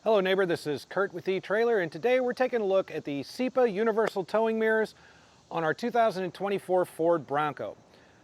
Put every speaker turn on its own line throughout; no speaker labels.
Hello neighbor, this is Curt with Etrailer, and today we're taking a look at the CIPA Universal Towing Mirrors on our 2024 Ford Bronco.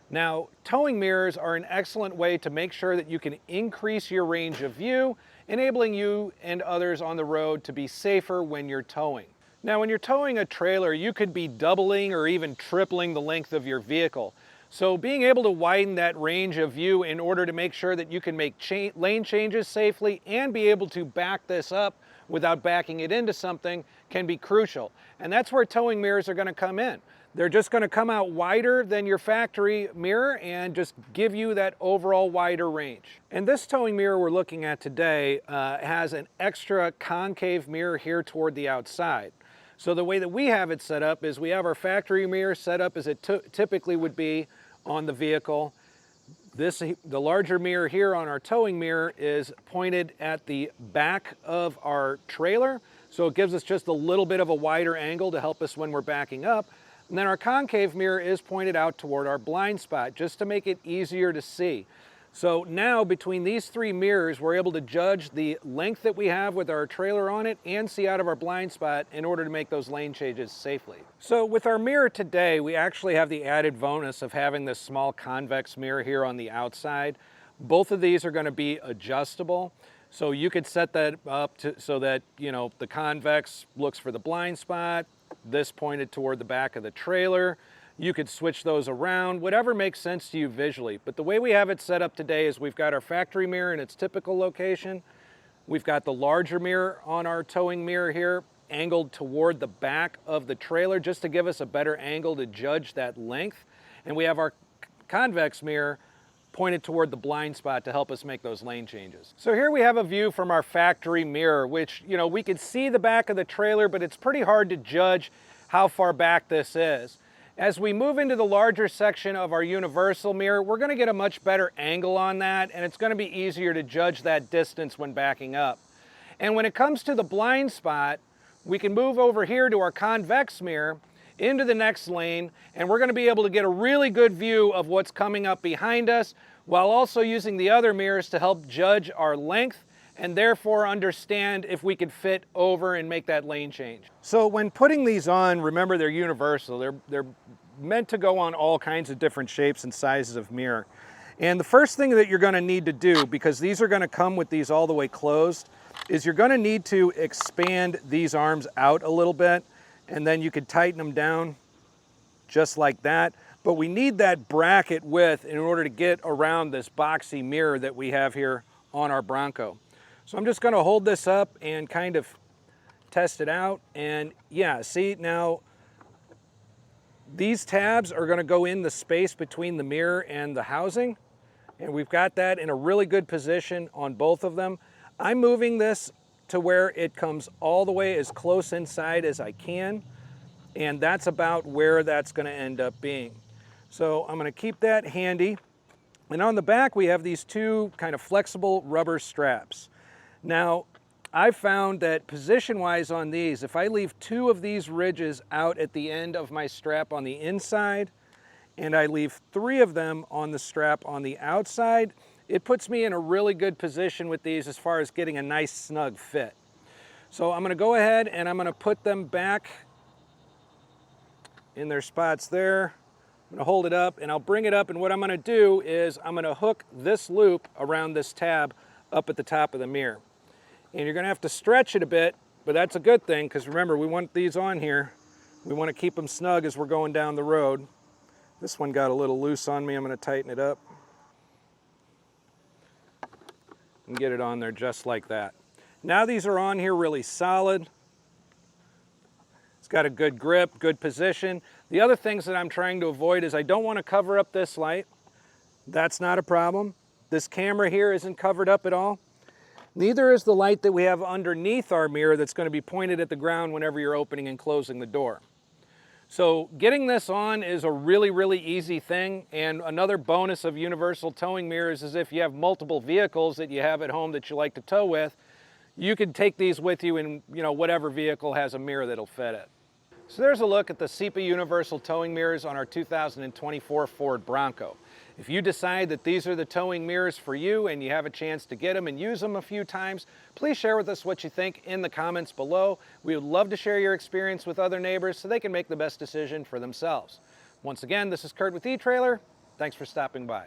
Now, towing mirrors are an excellent way to make sure that you can increase your range of view, enabling you and others on the road to be safer when you're towing. Now, when you're towing a trailer, you could be doubling or even tripling the length of your vehicle. So being able to widen that range of view in order to make sure that you can make lane changes safely and be able to back this up without backing it into something can be crucial. And that's where towing mirrors are going to come in. They're just going to come out wider than your factory mirror and just give you that overall wider range. And this towing mirror we're looking at today has an extra concave mirror here toward the outside. So the way that we have it set up is we have our factory mirror set up as it typically would be on the vehicle. The larger mirror here on our towing mirror is pointed at the back of our trailer. So it gives us just a little bit of a wider angle to help us when we're backing up. And then our concave mirror is pointed out toward our blind spot just to make it easier to see. So now between these three mirrors, we're able to judge the length that we have with our trailer on it and see out of our blind spot in order to make those lane changes safely. So with our mirror today, we actually have the added bonus of having this small convex mirror here on the outside. Both of these are going to be adjustable. So you could set that up so that, the convex looks for the blind spot, this pointed toward the back of the trailer. You could switch those around, whatever makes sense to you visually. But the way we have it set up today is we've got our factory mirror in its typical location. We've got the larger mirror on our towing mirror here, angled toward the back of the trailer just to give us a better angle to judge that length. And we have our convex mirror pointed toward the blind spot to help us make those lane changes. So here we have a view from our factory mirror, which, we can see the back of the trailer, but it's pretty hard to judge how far back this is. As we move into the larger section of our universal mirror, we're going to get a much better angle on that, and it's going to be easier to judge that distance when backing up. And when it comes to the blind spot, we can move over here to our convex mirror into the next lane, and we're going to be able to get a really good view of what's coming up behind us, while also using the other mirrors to help judge our length and therefore understand if we could fit over and make that lane change. So when putting these on, remember they're universal. They're meant to go on all kinds of different shapes and sizes of mirror. And the first thing that you're going to need to do, because these are going to come with these all the way closed, is you're going to need to expand these arms out a little bit, and then you could tighten them down just like that. But we need that bracket width in order to get around this boxy mirror that we have here on our Bronco. So I'm just going to hold this up and kind of test it out. And yeah, see now these tabs are going to go in the space between the mirror and the housing. And we've got that in a really good position on both of them. I'm moving this to where it comes all the way as close inside as I can. And that's about where that's going to end up being. So I'm going to keep that handy. And on the back we have these two kind of flexible rubber straps. Now, I've found that position-wise on these, if I leave two of these ridges out at the end of my strap on the inside, and I leave three of them on the strap on the outside, it puts me in a really good position with these as far as getting a nice snug fit. So I'm going to go ahead and I'm going to put them back in their spots there. I'm going to hold it up and I'll bring it up, and what I'm going to do is I'm going to hook this loop around this tab up at the top of the mirror. And you're going to have to stretch it a bit, but that's a good thing because remember, we want these on here. We want to keep them snug as we're going down the road. This one got a little loose on me. I'm going to tighten it up and get it on there just like that. Now these are on here really solid. It's got a good grip, good position. The other things that I'm trying to avoid is I don't want to cover up this light. That's not a problem. This camera here isn't covered up at all. Neither is the light that we have underneath our mirror that's going to be pointed at the ground whenever you're opening and closing the door. So getting this on is a really, really easy thing. And another bonus of universal towing mirrors is if you have multiple vehicles that you have at home that you like to tow with, you can take these with you in whatever vehicle has a mirror that'll fit it. So there's a look at the CIPA Universal Towing Mirrors on our 2024 Ford Bronco. If you decide that these are the towing mirrors for you and you have a chance to get them and use them a few times, please share with us what you think in the comments below. We would love to share your experience with other neighbors so they can make the best decision for themselves. Once again, this is Curt with Etrailer. Thanks for stopping by.